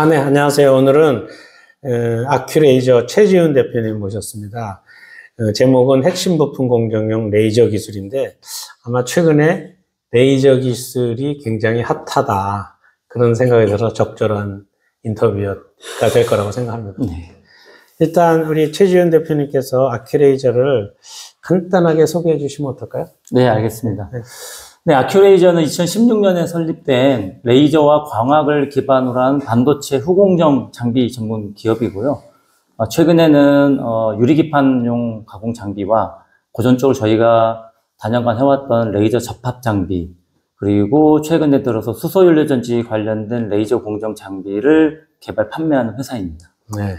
네, 안녕하세요. 오늘은 아큐레이저 최지훈 대표님 모셨습니다. 제목은 핵심 부품 공정용 레이저 기술인데 아마 최근에 레이저 기술이 굉장히 핫하다 그런 생각이 들어서 적절한 인터뷰가 될 거라고 생각합니다. 네. 일단 우리 최지훈 대표님께서 아큐레이저를 간단하게 소개해 주시면 어떨까요? 네, 알겠습니다. 네. 네, 아큐레이저는 2016년에 설립된 레이저와 광학을 기반으로 한 반도체 후공정 장비 전문 기업이고요. 최근에는 유리기판용 가공 장비와 고전적으로 저희가 단연간 해왔던 레이저 접합 장비, 그리고 최근에 들어서 수소연료전지 관련된 레이저 공정 장비를 개발 판매하는 회사입니다. 네.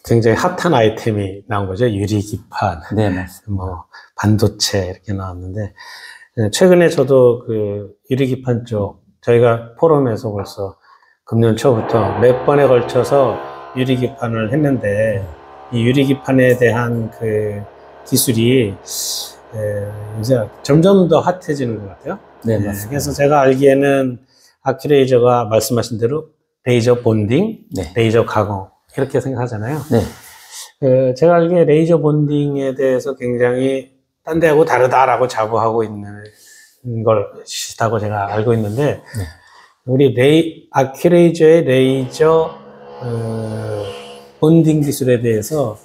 굉장히 핫한 아이템이 나온 거죠. 유리기판. 네, 맞습니다. 반도체 이렇게 나왔는데, 최근에 저도 유리기판 쪽, 저희가 포럼에서 벌써 금년 초부터 몇 번에 걸쳐서 유리기판을 했는데, 이 유리기판에 대한 기술이, 이제 점점 더 핫해지는 것 같아요. 네, 맞습니다. 그래서 제가 알기에는 아큐레이저가 말씀하신 대로 레이저 본딩, 네. 레이저 가공, 이렇게 생각하잖아요. 네. 제가 알기에 레이저 본딩에 대해서 굉장히 딴 데하고 다르다라고 자부하고 있는 것이다고 제가 알고 있는데, 네. 우리 아큐레이저의 레이저 본딩 기술에 대해서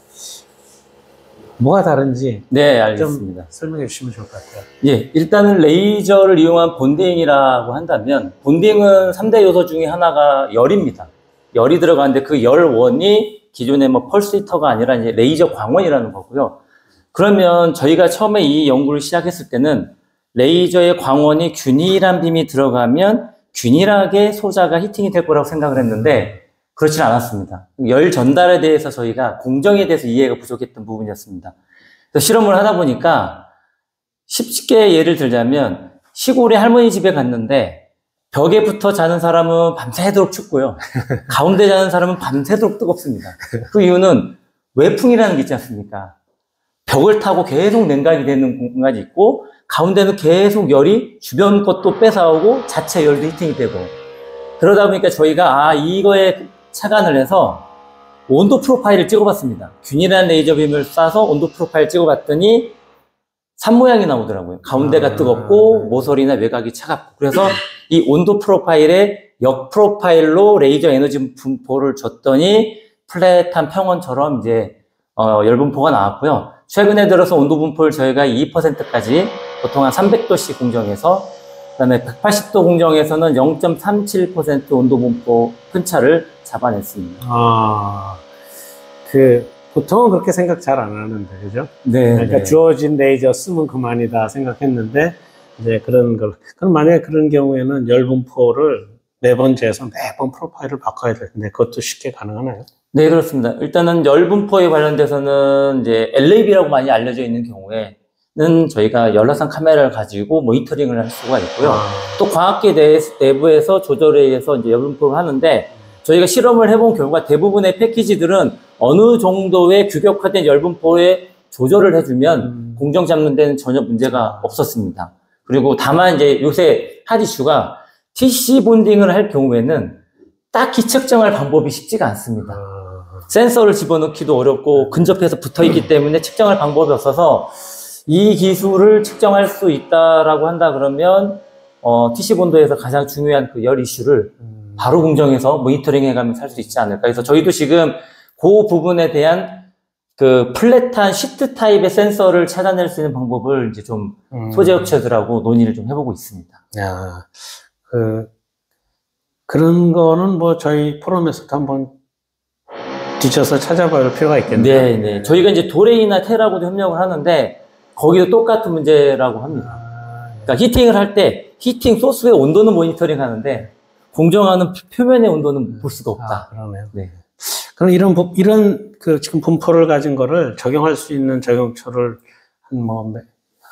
뭐가 다른지 네, 알겠습니다. 좀 설명해 주시면 좋을 것 같아요. 예, 일단은 레이저를 이용한 본딩이라고 한다면, 본딩은 3대 요소 중에 하나가 열입니다. 열이 들어가는데 그 열원이 기존의 펄스 히터가 아니라 이제 레이저 광원이라는 거고요. 그러면 저희가 처음에 이 연구를 시작했을 때는 레이저의 광원이 균일한 빔이 들어가면 균일하게 소자가 히팅이 될 거라고 생각을 했는데 그렇진 않았습니다. 열 전달에 대해서 저희가 공정에 대해서 이해가 부족했던 부분이었습니다. 그래서 실험을 하다 보니까 쉽게 예를 들자면 시골에 할머니 집에 갔는데 벽에 붙어 자는 사람은 밤새도록 춥고요. 가운데 자는 사람은 밤새도록 뜨겁습니다. 그 이유는 외풍이라는 게 있지 않습니까? 벽을 타고 계속 냉각이 되는 공간이 있고 가운데는 계속 열이 주변 것도 뺏어오고 자체 열도 히팅이 되고 그러다 보니까 저희가 이거에 착안을 해서 온도 프로파일을 찍어봤습니다. 균일한 레이저 빔을 쏴서 온도 프로파일 찍어봤더니 산 모양이 나오더라고요. 가운데가 뜨겁고 모서리나 외곽이 차갑고 그래서 이 온도 프로파일에 역 프로파일로 레이저 에너지 분포를 줬더니 플랫한 평원처럼 이제 열분포가 나왔고요. 최근에 들어서 온도 분포를 저희가 2%까지 보통 한 300도씨 공정에서 그다음에 180도 공정에서는 0.37% 온도 분포 편차를 잡아냈습니다. 보통은 그렇게 생각 잘 안 하는데, 그죠? 네. 그러니까 네. 주어진 레이저 쓰면 그만이다 생각했는데, 이제 그럼 만약에 그런 경우에는 열 분포를 매번 재서 매번 프로파일을 바꿔야 되는데, 그것도 쉽게 가능하나요? 네, 그렇습니다. 일단은 열 분포에 관련돼서는 이제 LAB라고 많이 알려져 있는 경우에는 저희가 열화상 카메라를 가지고 모니터링을 할 수가 있고요. 또 과학계 내부에서 조절에 의해서 이제 열 분포를 하는데, 저희가 실험을 해본 결과 대부분의 패키지들은 어느 정도의 규격화된 열 분포에 조절을 해주면 공정 잡는 데는 전혀 문제가 없었습니다. 그리고 다만 이제 요새 핫 이슈가 TC 본딩을 할 경우에는 딱히 측정할 방법이 쉽지가 않습니다. 센서를 집어넣기도 어렵고 근접해서 붙어있기 때문에 측정할 방법이 없어서 이 기술을 측정할 수 있다라고 한다 그러면 TC 본도에서 가장 중요한 그 열 이슈를 바로 공정해서 모니터링 해가면 살 수 있지 않을까. 그래서 저희도 지금 그 부분에 대한 플랫한 시트 타입의 센서를 찾아낼 수 있는 방법을 이제 좀 소재 업체들하고 논의를 좀 해보고 있습니다. 그런 거는 저희 포럼에서도 한번 뒤쳐서 찾아볼 필요가 있겠네요. 네, 네. 저희가 이제 도레이나 테라고도 협력을 하는데 거기도 똑같은 문제라고 합니다. 그러니까 히팅을 할 때 히팅 소스의 온도는 모니터링 하는데 공정하는 표면의 온도는 볼 수가 없다. 그러네요. 네. 그럼 이런 지금 분포를 가진 거를 적용할 수 있는 적용처를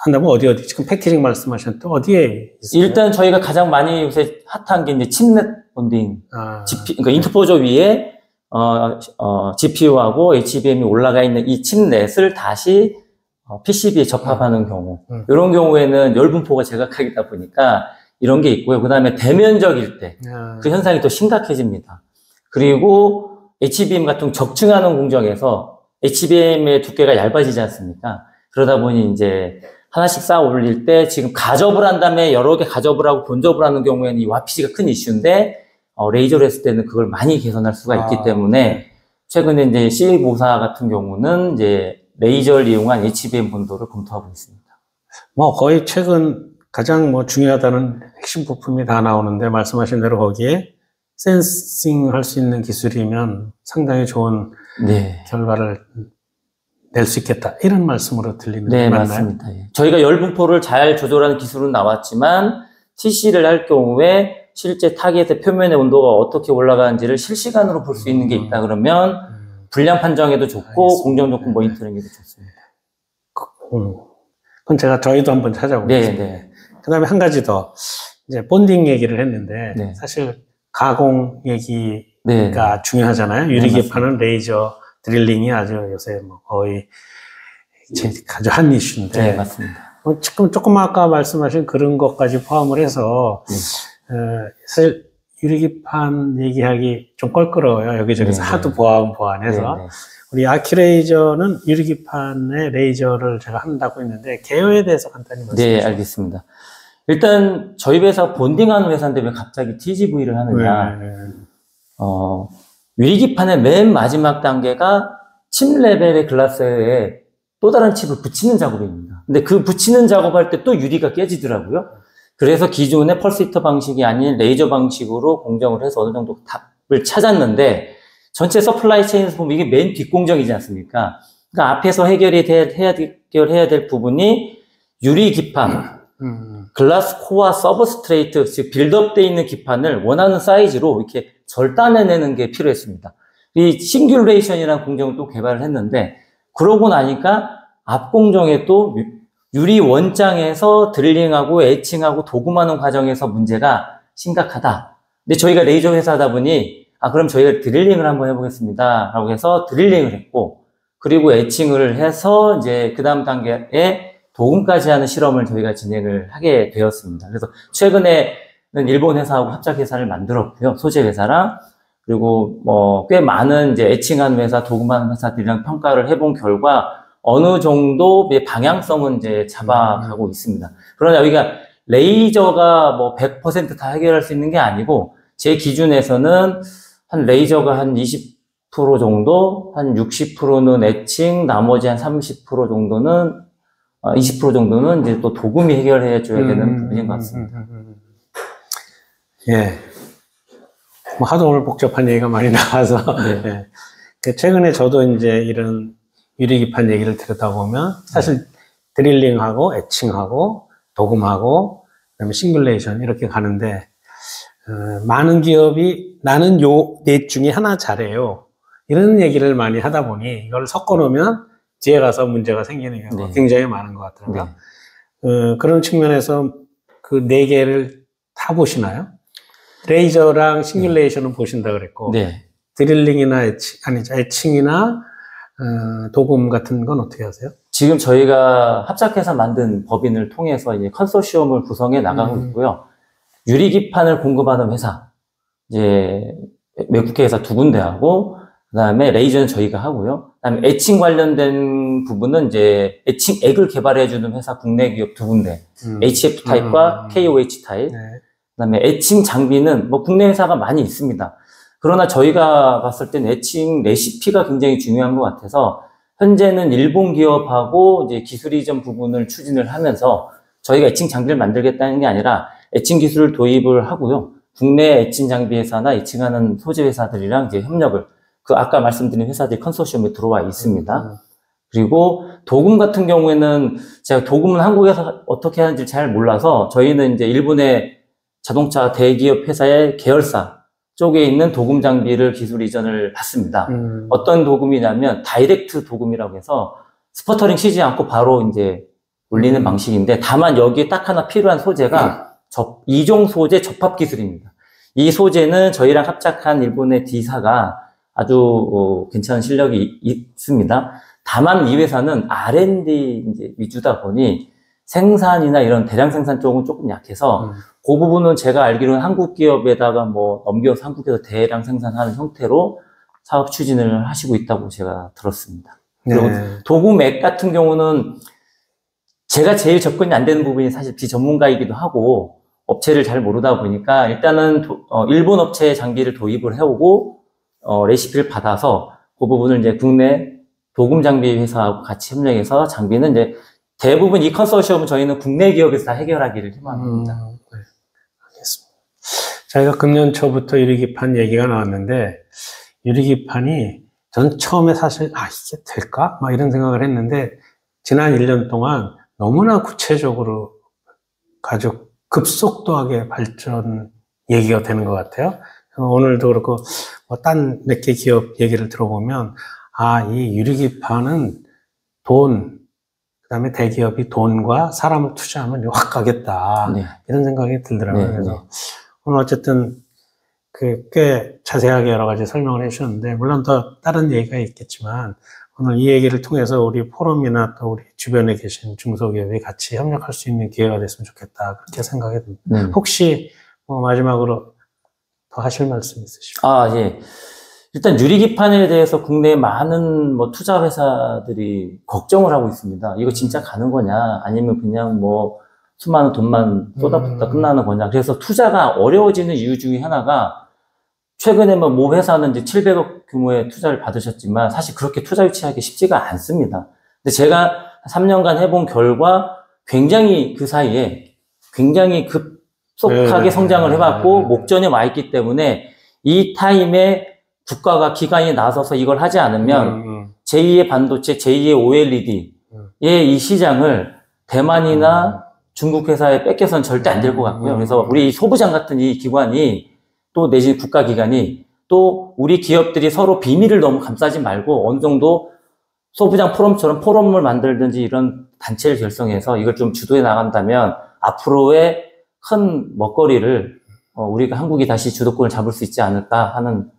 한다면 어디 지금 패키징 말씀하셨는데 또 어디에 있어요? 일단 저희가 가장 많이 요새 핫한 게 이제 칩넷 본딩. 그러니까 인터포저 위에 GPU하고 HBM이 올라가 있는 이 칩넷을 다시 PCB에 접합하는 경우. 이런 경우에는 열 분포가 제각각이다 보니까 이런 게 있고요. 그 다음에 대면적일 때 그 현상이 또 심각해집니다. 그리고 HBM 같은 적층하는 공정에서 HBM의 두께가 얇아지지 않습니까? 그러다 보니 이제 하나씩 쌓아 올릴 때 지금 가접을 한 다음에 여러 개 가접을 하고 본접을 하는 경우에는 이 와피지가 큰 이슈인데 레이저로 했을 때는 그걸 많이 개선할 수가 있기 때문에 최근에 이제 CA보사 같은 경우는 이제 레이저를 이용한 HBM 본도를 검토하고 있습니다. 뭐 거의 최근 가장 뭐 중요하다는 핵심 부품이 다 나오는데 말씀하신 대로 거기에 센싱 할 수 있는 기술이면 상당히 좋은 네. 결과를 낼 수 있겠다. 이런 말씀으로 들리는 네, 맞나요? 맞습니다. 예. 저희가 열 분포를 잘 조절하는 기술은 나왔지만 TC를 할 경우에 실제 타겟의 표면의 온도가 어떻게 올라가는지를 실시간으로 볼 수 있는 게 있다 그러면 불량 판정에도 좋고 알겠습니다. 공정 조건 모니터링에도 좋습니다. 그건 저희도 한번 찾아보겠습니다. 네. 그 다음에 한 가지 더, 이제 본딩 얘기를 했는데, 네. 사실 가공 얘기가 네. 중요하잖아요. 유리기판은 레이저 드릴링이 아주 요새 뭐 거의 아주 한 이슈인데. 네, 맞습니다. 지금 조금 아까 말씀하신 그런 것까지 포함을 해서, 사실 유리기판 얘기하기 좀 껄끄러워요. 여기저기서 네, 하도 네. 보완해서. 네, 네. 우리 아큐레이저는 유리기판에 레이저를 제가 한다고 했는데, 개요에 대해서 간단히 말씀해 주세요. 네, 알겠습니다. 일단 저희 회사 본딩하는 회사인데 왜 갑자기 TGV를 하느냐. 유리기판의 맨 마지막 단계가 칩 레벨의 글라스에 또 다른 칩을 붙이는 작업입니다. 근데 그 붙이는 작업할 때 또 유리가 깨지더라고요. 그래서 기존의 펄스히터 방식이 아닌 레이저 방식으로 공정을 해서 어느 정도 답을 찾았는데, 전체 서플라이 체인에서 보면 이게 맨 뒷공정이지 않습니까? 그러니까 앞에서 해결해야 될 부분이 유리 기판, 글라스 코어 서브스트레이트, 즉 빌드업되어 있는 기판을 원하는 사이즈로 이렇게 절단해내는 게 필요했습니다. 이 싱귤레이션이라는 공정을 또 개발을 했는데, 그러고 나니까 앞 공정에 또 유리 원장에서 드릴링하고 에칭하고 도금하는 과정에서 문제가 심각하다. 근데 저희가 레이저 회사다 보니 그럼 저희가 드릴링을 한번 해보겠습니다 라고 해서 드릴링을 했고, 그리고 에칭을 해서 이제 그 다음 단계에 도금까지 하는 실험을 저희가 진행을 하게 되었습니다. 그래서 최근에는 일본 회사하고 합작 회사를 만들었고요. 소재 회사랑. 그리고 꽤 많은 이제 에칭하는 회사, 도금하는 회사들이랑 평가를 해본 결과 어느 정도 방향성은 이제 잡아가고 있습니다. 그러나 여기가 레이저가 100% 다 해결할 수 있는 게 아니고, 제 기준에서는 한 레이저가 한 20% 정도, 한 60%는 에칭, 나머지 한 30% 정도는 20% 정도는 이제 또 도금이 해결해 줘야 되는 부분인 것 같습니다. 예. 하도 오늘 복잡한 얘기가 많이 나와서. 네. 예. 최근에 저도 이제 이런 유리기판 얘기를 들었다 보면 사실 드릴링하고 에칭하고 도금하고 그다음에 싱글레이션 이렇게 가는데, 많은 기업이 나는 요 넷 중에 하나 잘해요. 이런 얘기를 많이 하다 보니 이걸 섞어 놓으면 뒤에 가서 문제가 생기는 경우가 굉장히 많은 것 같더라고요. 그런 측면에서 그 네 개를 다 보시나요? 레이저랑 싱글레이션은 보신다 그랬고, 드릴링이나 에칭이나 도금 같은 건 어떻게 하세요? 지금 저희가 합작해서 만든 법인을 통해서 이제 컨소시엄을 구성해 나가고 있고요. 유리기판을 공급하는 회사, 이제 외국계 회사 2군데하고, 그 다음에 레이저는 저희가 하고요. 그 다음에 에칭 관련된 부분은 이제 에칭액을 개발해주는 회사 국내 기업 2군데, HF 타입과 KOH 타입. 그 다음에 에칭 장비는 국내 회사가 많이 있습니다. 그러나 저희가 봤을 땐 에칭 레시피가 굉장히 중요한 것 같아서, 현재는 일본 기업하고 이제 기술 이전 부분을 추진을 하면서 저희가 에칭 장비를 만들겠다는 게 아니라 에칭 기술을 도입을 하고요. 국내 에칭 장비 회사나 에칭하는 소재 회사들이랑 이제 협력을, 아까 말씀드린 회사들이 컨소시엄에 들어와 있습니다. 그리고 도금 같은 경우에는 제가 도금은 한국에서 어떻게 하는지 잘 몰라서 저희는 이제 일본의 자동차 대기업 회사의 계열사 쪽에 있는 도금 장비를 기술 이전을 받습니다. 어떤 도금이냐면 다이렉트 도금이라고 해서 스퍼터링 쉬지 않고 바로 이제 올리는 방식인데, 다만 여기에 딱 하나 필요한 소재가 이종 소재 접합 기술입니다. 이 소재는 저희랑 합작한 일본의 D사가 아주 괜찮은 실력이 있습니다. 다만 이 회사는 R&D 이제 위주다 보니 생산이나 이런 대량 생산 쪽은 조금 약해서 그 부분은 제가 알기로는 한국 기업에다가 뭐 넘겨서 한국에서 대량 생산하는 형태로 사업 추진을 하시고 있다고 제가 들었습니다. 그리고 도구맥 같은 경우는 제가 제일 접근이 안 되는 부분이 사실 비전문가이기도 하고 업체를 잘 모르다 보니까 일단은 일본 업체의 장비를 도입을 해오고 레시피를 받아서 그 부분을 이제 국내 도금 장비 회사하고 같이 협력해서 장비는 이제 대부분 이 컨소시엄은 저희는 국내 기업에서 다 해결하기를 희망합니다. 네. 알겠습니다. 저희가 금년 초부터 유리기판 얘기가 나왔는데 유리기판이 전 처음에 사실 이게 될까? 막 이런 생각을 했는데 지난 1년 동안 너무나 구체적으로 아주 급속도하게 발전 얘기가 되는 것 같아요. 오늘도 그렇고 딴 몇 개 기업 얘기를 들어보면 이 유리기판은 그다음에 대기업이 돈과 사람을 투자하면 확 가겠다. 네. 이런 생각이 들더라고요. 그래서 오늘 어쨌든 꽤 자세하게 여러 가지 설명을 해주셨는데 물론 더 다른 얘기가 있겠지만 오늘 이 얘기를 통해서 우리 포럼이나 또 우리 주변에 계신 중소기업이 같이 협력할 수 있는 기회가 됐으면 좋겠다. 그렇게 생각이 듭니다. 혹시 마지막으로 더 하실 말씀 있으시죠? 예. 일단 유리기판에 대해서 국내에 많은 투자 회사들이 걱정을 하고 있습니다. 이거 진짜 가는 거냐? 아니면 그냥 수많은 돈만 쏟아붓다 끝나는 거냐? 그래서 투자가 어려워지는 이유 중에 하나가 최근에 모 회사는 이제 700억 규모의 투자를 받으셨지만 사실 그렇게 투자 유치하기 쉽지가 않습니다. 근데 제가 3년간 해본 결과 굉장히 그 사이에 굉장히 급속하게 성장을 해봤고 목전에 와 있기 때문에 이 타임에 국가가 기관이 나서서 이걸 하지 않으면 제2의 반도체, 제2의 OLED의 이 시장을 대만이나 중국 회사에 뺏겨서는 절대 안 될 것 같고요. 그래서 우리 소부장 같은 이 기관이 또 내지 국가기관이 또 우리 기업들이 서로 비밀을 너무 감싸지 말고 어느 정도 소부장 포럼처럼 포럼을 만들든지 이런 단체를 결성해서 이걸 좀 주도해 나간다면 앞으로의 큰 먹거리를 우리가 한국이 다시 주도권을 잡을 수 있지 않을까 하는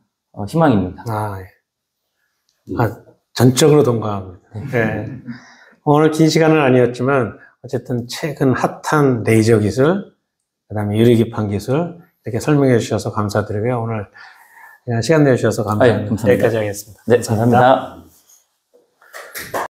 희망입니다. 전적으로 동감합니다. 네. 오늘 긴 시간은 아니었지만 어쨌든 최근 핫한 레이저 기술, 그다음에 유리기판 기술 이렇게 설명해 주셔서 감사드리고요. 오늘 시간 내주셔서 감사합니다. 감사합니다. 여기까지 하겠습니다. 네, 감사합니다.